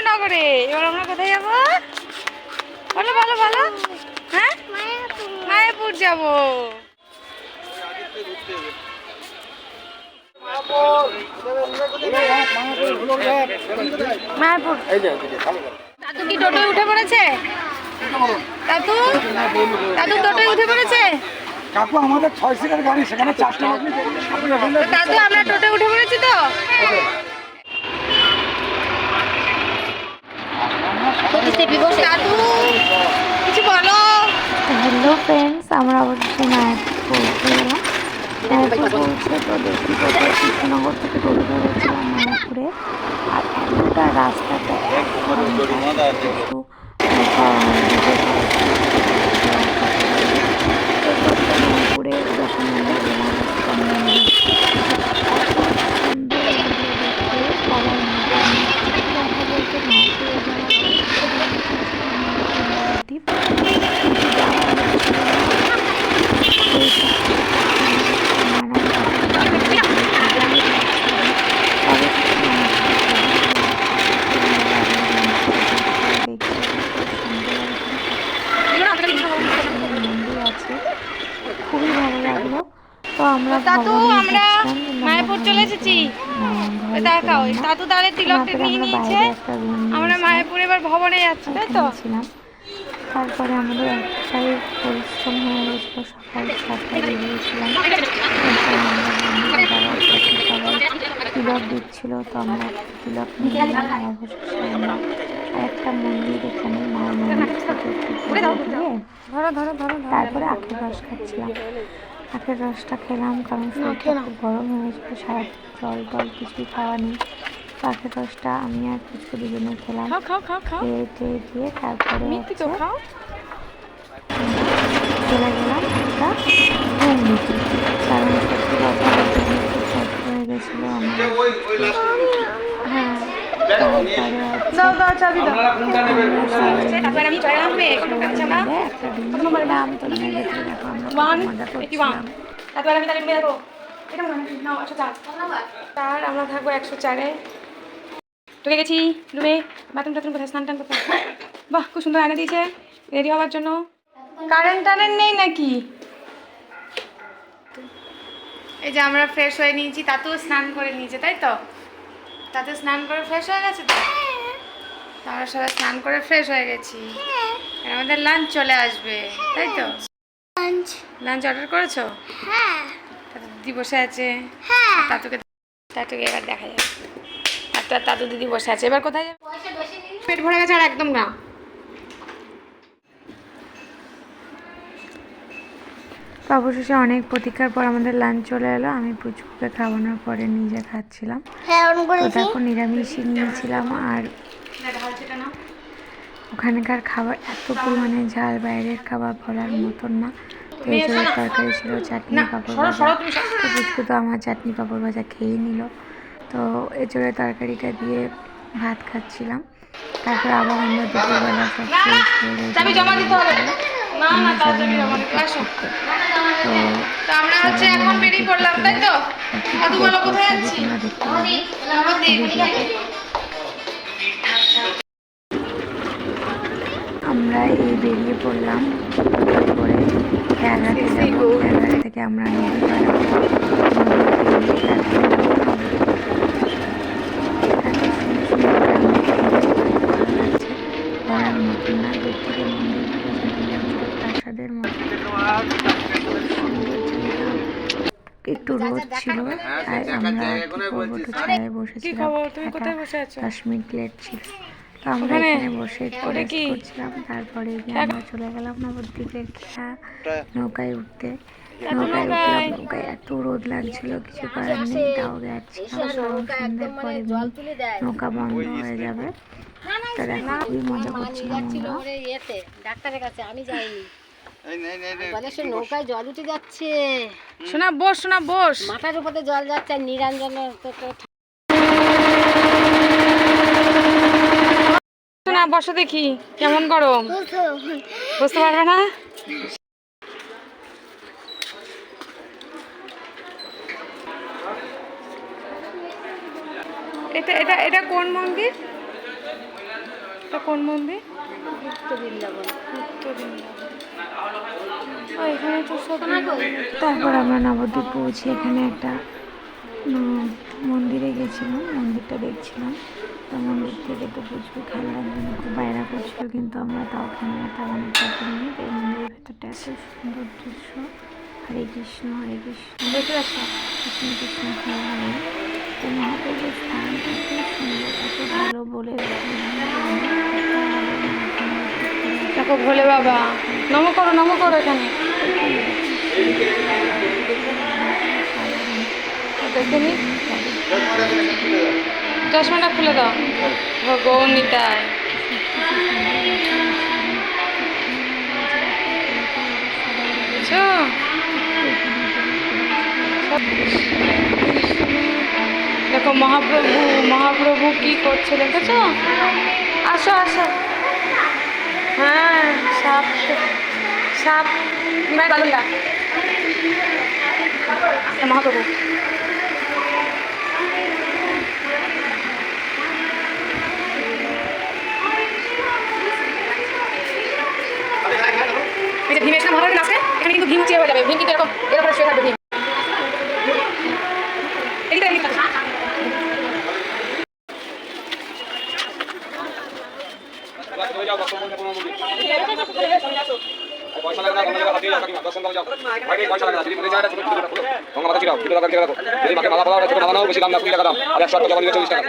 নগরে। এবার আমরা কোথায় যাবো বলো বলো বলো? হ্যাঁ, মায়াপুর যাবো। মায়াপুর। দাদু কি টোটোয় উঠে পড়েছে? দাদু দাদু টোটোয় উঠে পড়েছে? কাকু আমাদের 6 সিটের গাড়ি, সেখানে 4টা লোক। দাদু আমরা টোটোয় উঠে পড়েছি তো? দাদু কিছু বলো। হ্যালো ফ্রেন্ডস, আমরা অবশ্যই মায়াপুর পৌঁছে গেলাম। মায়াপুর পৌঁছে তো দেখি কোথায় কৃষ্ণনগর থেকে টোটো ধরেছিলাম মায়াপুরে। আর এতটা রাস্তাটা মায়াপুরে যখন আমরা গেলাম খুবই ভালো লাগলো। তো আমরা দাদু আমরা মায়াপুর চলে এসেছি। দেখাও দাদু তাহলে তিলকটা নিয়ে নিয়েছে। আমরা মায়াপুর এবার ভবনে যাচ্ছি, তাই তো? তারপরে আমাদের একটাই পরিশ্রম হয়ে গেছিলো, সকাল 7টায় বেরিয়েছিলাম। তিলক দিচ্ছিল, তো আমরা তিলক নিয়ে অবশেষে আমরা একটা মন্দির, এখানে মায়ের মন্দির, তারপরে আখের রস খাচ্ছিলাম। আখের রসটা খেলাম কারণ শরীরটা খুব গরম হয়ে গেছিলো, সারা জল টল কিছুই খাওয়া নেই। আখের রসটা আমি আর কিছু দুজনে খেলাম। খেয়ে দিয়ে তারপরে চলে গেলাম একটা রুম নিতে, কারণ সত্যি কথা বলতে খুব কষ্ট হয়ে গেছিলো আমার। হ্যাঁ, আমরা থাকবো 104-এ। ঢুকে গেছি রুমে। বাথরুম টাথরুম কোথায়? স্নান টান কোথায়? বাহ, খুব সুন্দর আয়না দিয়েছে রেডি হওয়ার জন্য। কারেন্ট টারেন্ট নেই নাকি? এই যে আমরা ফ্রেশ হয়ে নিয়েছি, তাতেও স্নান করে নিয়েছে, তাই তো? তাতে স্নান করে ফ্রেশ হয়ে গেছে তো? আমরা সবাই স্নান করে ফ্রেশ হয়ে গেছি। আমাদের লাঞ্চ চলে আসবে, তাই তো? লাঞ্চ অর্ডার করেছো? হ্যাঁ। দিদি বসে আছে। হ্যাঁ। তাতুকে এবার দেখা যাবে। তাতু দিদি বসে আছে। এবার কোথায় যাবে? পেট ভরে গেছে আর একদম না। তো অবশেষে অনেক প্রতীক্ষার পর আমাদের লাঞ্চ চলে এলো। আমি পুচকুকে খাওয়ানোর পরে নিজে খাচ্ছিলাম। তো দেখো, নিরামিষই নিয়েছিলাম। আর ওখানকার খাবার এত পরিমাণে ঝাল, বাইরের খাবার বলার মতন না। তো এছাড়া তরকারি ছিল চাটনি পাঁপড় ভাজা। তো পুচকু তো আমার চাটনি পাঁপড় ভাজা খেয়েই নিল। তো এছাড়া তরকারিটা দিয়ে ভাত খাচ্ছিলাম। তারপর আবার আমরা দুপুরবেলা সব ফ্রেশ হয়ে তো আমরা হচ্ছে এখন বেরিয়ে পড়লাম, তাই তো? দাদু বলো কোথায় যাচ্ছি? আমরা এই বেরিয়ে পড়লাম করে খেয়াঘাটে যাবো। খেয়াঘাট থেকে আমরা নদী পাড়াবো। ঘোরার মতন না, দূর থেকে মন্দিরগুলো যেমন লাগছিল প্রাসাদের মতো। একটু রোদ ছিল, তাই আমরা একটু ছায়ায় বসেছিলাম। 10 মিনিট লেট ছিল, তো আমরা এখানে বসে একটু রেস্ট করছিলাম। তারপরে আমরা চলে গেলাম নবদ্বীপের নৌকায় উঠতে। নৌকায় উঠলাম। নৌকায় এত রোদ লাগছিল, কিছু করার নেই, তাও যাচ্ছিলাম। কারণ সন্ধ্যের পরে নৌকা বন্ধ হয়ে যাবে। তো দেখো, খুবই মজা করছিলাম আমরা। ডাক্তারের কাছে আমি যাইনি, নৌকায় জল উঠে যাচ্ছে। শোনা বস, শোনা বস, মাথার উপরে জল যাচ্ছে। নিরঞ্জন শোনা বসো, দেখি কেমন গরম। বুঝতে পারবে না? এটা এটা এটা কোন মন্দির? এটা কোন মন্দির? গুপ্ত বৃন্দাবন। উত্তর বৃন্দাবন। ও এখানে তো সব তারপর আমরা নবদ্বীপ পৌঁছে এখানে একটা মন্দিরে গেছিলাম, মন্দিরটা দেখছিলাম। তো মন্দির থেকে তো প্রচুর খেলনার জন্য খুব বাইরা করছিল, কিন্তু আমরা তাও খেলনা তেমন একটা কিনি। এই মন্দিরের ভেতরটা এত সুন্দর দৃশ্য। হরে কৃষ্ণ হরে কৃষ্ণ দেখে আসো। কৃষ্ণ কৃষ্ণ হরে হরে। তো মহাপ্রভুর স্থান এত সুন্দর, এত ভালো বলে দেখো ভোলে বাবা, নম করো এখানে। দেখে নি, চশমাটা খুলে দাও। গৌনিতায় বুঝছো? দেখো মহাপ্রভু কি করছে দেখেছো? আসো আসো। হ্যাঁ, সাপ নিমাই বালুল্লা মহাপ্রভু। এই যে ভীম এসে মহাপ্রভু আছে, এখানে কিন্তু ভীম চেয়ে হয়ে যাবে। ভীম কিন্তু এরকম শুয়ে থাকবে ভীম। এদিকে পয়সা লাগে না, হাতিয়ে যাও কাকিমা, দর্শন দাও যাও। ভাই পয়সা লাগে না, যদি মনে যায় না ছোট ছোট রাখো। গঙ্গা মাথা ছিড়াও, ছোট টাকা ছিড়া রাখো। যদি মাকে মালা পাওয়া ছোট মালা নাও, বেশি দাম না 20 টাকা দাম। আর 100 টাকা জমা দিলে 40 টাকা।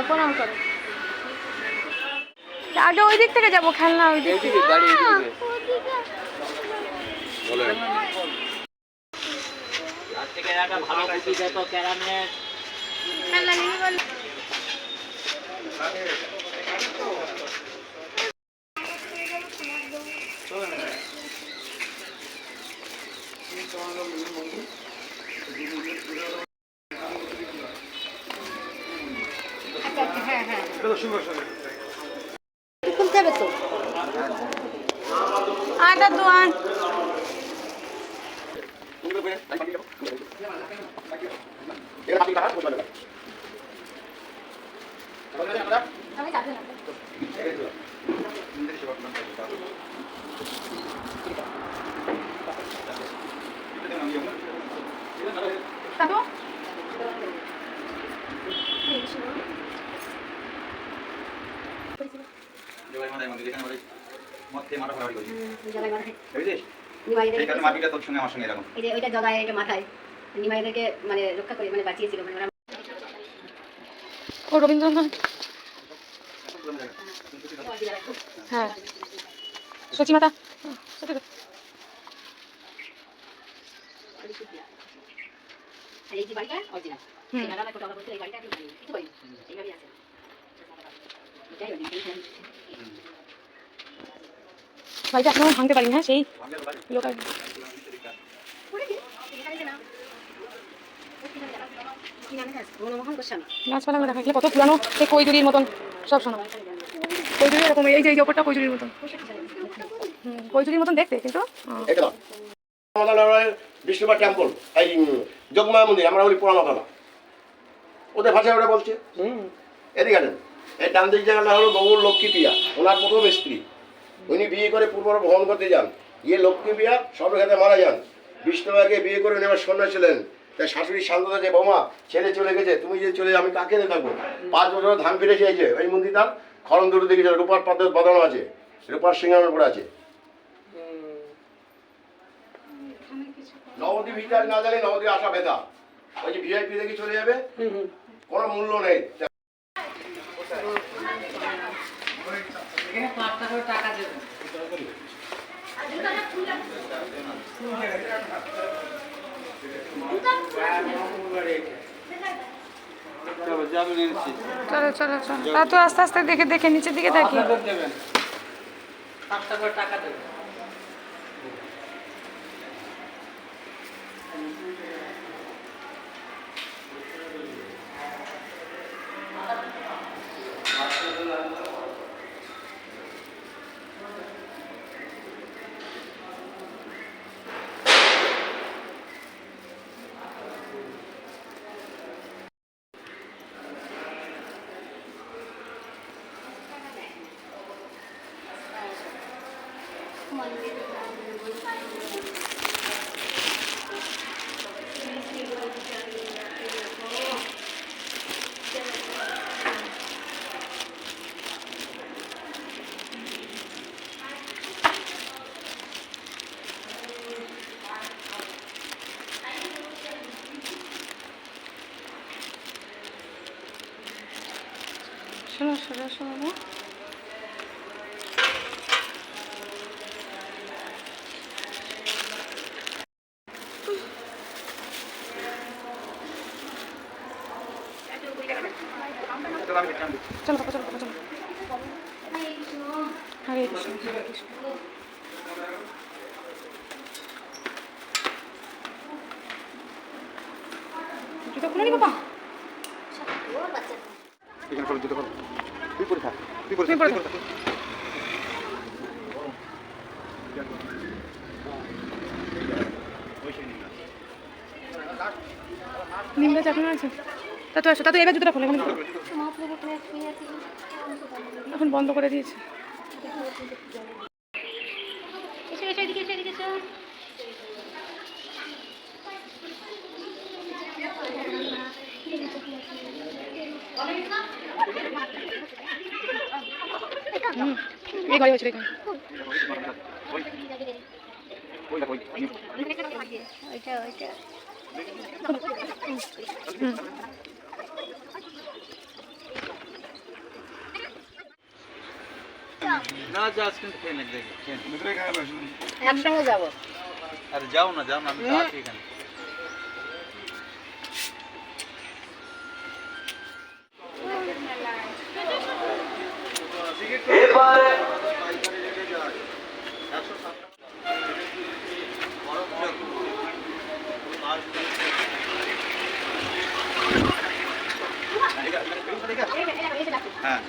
প্রণাম করো। আগে ওই দিক থেকে যাবো, খেলনা ওই দিক থেকে। খেলনা নিয়ে বল। খুলতে হবে তো। আটা তো আন। তাতো ওইটা জগায়, এটা মাথায় নিমাইদেরকে মানে রক্ষা করে মানে বাঁচিয়েছিল, মানে ওরা। ও রবীন্দ্রনাথ। হ্যাঁ, সচি মাতা। আর এই যে বাড়িটা অরিজিনাল, এনারা না কোথাও বলতে এই বাড়িটা কি কিছু করি এইভাবেই আছে। এটাই অরিজিনাল। বাড়িটা এখনো ভাঙতে পারিনি। হ্যাঁ, সেই লোকাল মনমোহন গোস্বামী গাছপালাগুলো দেখা গেলে কত পুরানো, সেই কৈজুরির মতন সব শোনা। কৈজুরি এরকম, এই যে ওপরটা কৈজুরির মতন। কৈজুরির মতন দেখতে, কিন্তু বিষ্ণুবার টেম্পল, এই যোগমায়া মন্দির, আমরা বলি পোড়ামাতলা, ওদের ভাষায় ওরা বলছে। এদিকে আনেন, এই ডান দিক জায়গাটা হলো গৌর লক্ষ্মী প্রিয়া, ওনার প্রথম স্ত্রী। উনি বিয়ে করে পূর্ব ভ্রমণ করতে যান, গিয়ে লক্ষ্মী প্রিয়া সর্বক্ষেত্রে মারা যান। বিষ্ণুবাইকে বিয়ে করে উনি আবার সন্ন্যাসী ছিলেন। তাই শাশুড়ি শান্ততা যে বৌমা ছেলে চলে গেছে, তুমি যে চলে আমি কাকে থাকবো। 5 বছর ধান ফিরে এসেছে। এই মন্দির তার খরম দুটো দিকে রূপার পাত্র বাঁধানো আছে, রূপার সিংহাসনের উপরে আছে। নবদ্বীপ ইতিহাস না জানি নবদ্বীপ আসা বেদা, ওই যে ভিআইপি দেখে চলে যাবে, কোনো মূল্য নেই। চলো চলো চলো। তা তো আস্তে আস্তে দেখে দেখে নিচের দিকে দেখি। টাকা দেবেন। শোনো শোনো শোনো, চলো বাবা, চলো বাবা, চলো। হরে কৃষ্ণ হরে কৃষ্ণ। জুতো খুলে নি বাবা, এখানে করো, জুতো করো। তুই পরে থাক, তুই পরে তুমি থাক, পরে তুই পরে থাক। নিমটা চাটনি আছে। তাতো আসো, তাতো এবার জুতোটা খোলে, এখন বন্ধ করে দিয়েছে। এসো এসো, এদিকে এসো, এদিকে এসো। এই ঘরে হয়েছিল, এই ঘরে। ওইটা ওইটা না যা আজকে খেয়ে নেক দেখি খেয়ে নে। ভিতরে খাওয়া বসে। একসঙ্গে যাবো। আরে যাও না আমি তো আছি এখানে। হ্যাঁ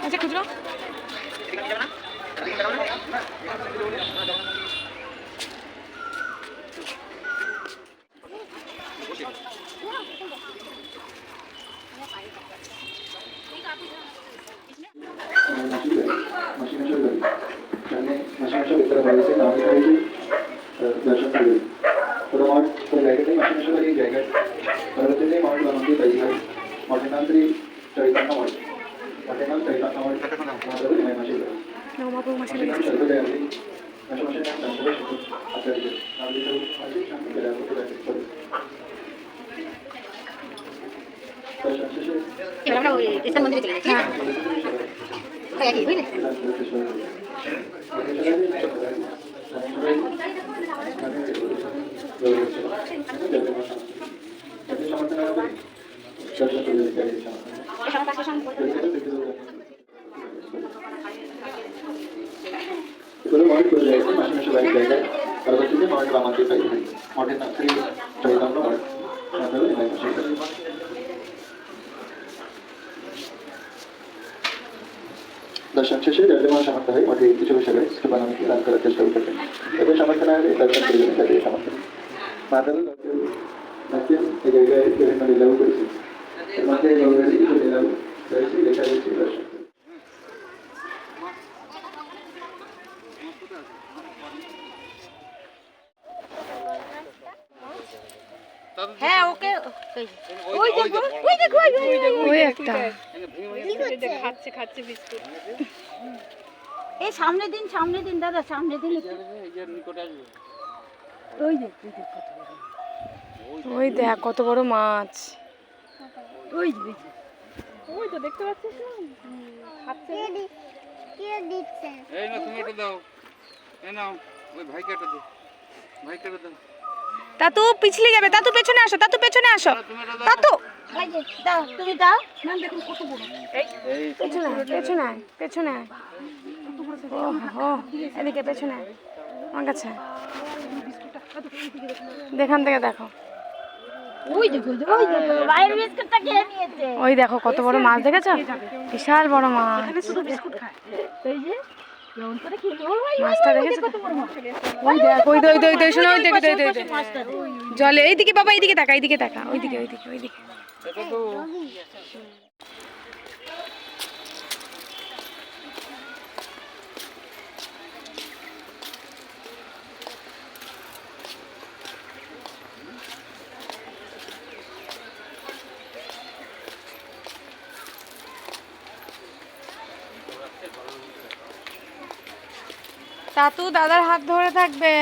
আচ্ছা খুচরো 마시면서 이따가 봐야지 나머지 দর্শন করে প্রথম ওই জায়গাটাই মাসে এই জায়গায় পরবর্তীতে মঠ বানাতে পাইছি মঠের নাম শ্রী চৈতন্য মঠ মঠের নাম চৈতন্য মঠ মাধবী মাসে মঠের নাম সর্বদয়ালী মাসে নাম চন্দ্র আচার্য নামে মাসে শান্তি বেলাবতী করে দর্শন শেষে এবার আমরা ওই ইস্কন মন্দিরে চলে যাচ্ছি ওই একই বুঝলে পরবর্তীতে মঠ বানাতে পাইছি মঠের নাম শ্রী চৈতন্য মঠ মাধবী মাসে দর্শন শেষে যজ্ঞমান সামর্থ্য হয় মঠে কিছু বিষয়ে বানানোকে দান করার চেষ্টা করতেন এবং সামর্থ্য না হলে দর্শন করে তাদের সামর্থ্য মাধবী নাচেন এই জায়গায় বিভিন্ন লীলাও করেছে এর মধ্যে গৌরী কিছু লীলাও রয়েছে লেখা রয়েছে দর্শন হ্যাঁ ওকে ওই দেখো ওই দেখো ওই একটা এই সামনে দিন দাদা সামনে দিন ওই যে ওই দেখ কত বড় মাছ। ওই যে ওই তো দেখতে পাচ্ছিস না এই না তুমি এটা দাও এই নাও ওই ভাইকে এটা দাও ভাইকে এটা দাও তাতু পিছলে যাবে, তাতু পেছনে আসো, তাতু পেছনে আসো, তাতু ওই যে দাও তুমি দাও না দেখুন কত বড় পেছনে পেছনে আয়, পেছনে আয়। ও এদিকে পেছনে আয়। আমার কাছে দেখান থেকে দেখো, ওই দেখো ওই দেখো বাইরের বিস্কুটটা খেয়ে নিয়েছে ওই দেখো কত বড় মাছ দেখেছো, বিশাল বড় মাছ। শুধু বিস্কুট খায় এই যে কেমন করে খেলো মাছটা দেখেছো কত বড় মাছ ওই দেখ, ওই দই দই দই শোনো, ওই দেখো দই দই দই মাছটা জলে। এইদিকে বাবা, এইদিকে তাকা, এইদিকে তাকা, ওইদিকে ওইদিকে ওইদিকে। এটা তো তাতু দাদার হাত ধরে থাকবে।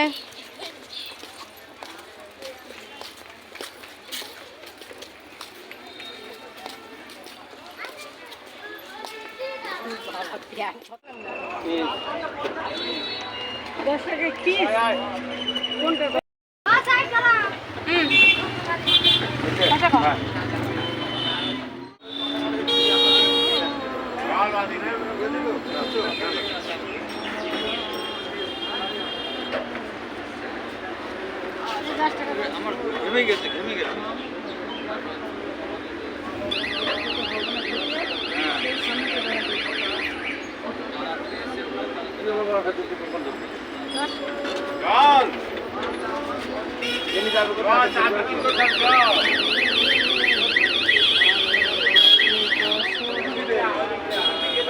আমার ঘেমে গেছে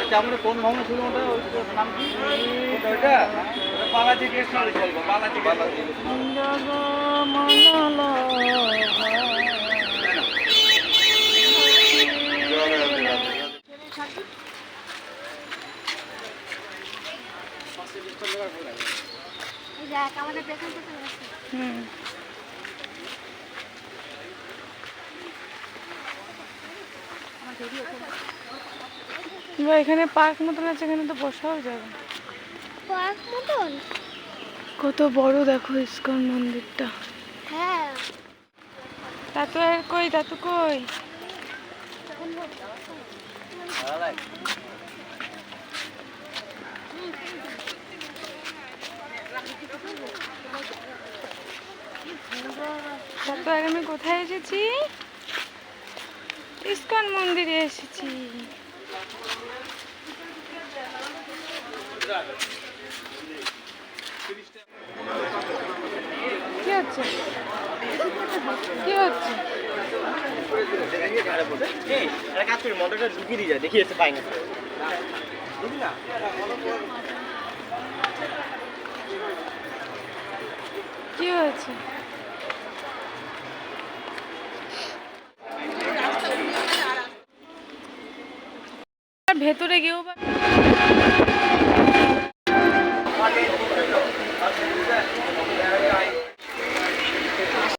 আচ্ছা আমরা কোন ভবন ছিল ওটা ওটার নাম কি ওটা বালাজি গেস্ট হাউস বলবো বালাজি এখানে পার্ক মতন আছে, এখানে তো বসাও যাবে। পার্ক মতন কত বড় দেখো ইস্কন মন্দিরটা। হ্যাঁ তাতু আর কই, তাতু কই? তাতু আর আমি কোথায় এসেছি? ইস্কন মন্দিরে এসেছি। কি হচ্ছে, কি হচ্ছে? মোটরটা ঢুকিয়ে দিয়ে যায়, দেখি এসে পাই না। হয়েছে। ভেতরে গিয়েও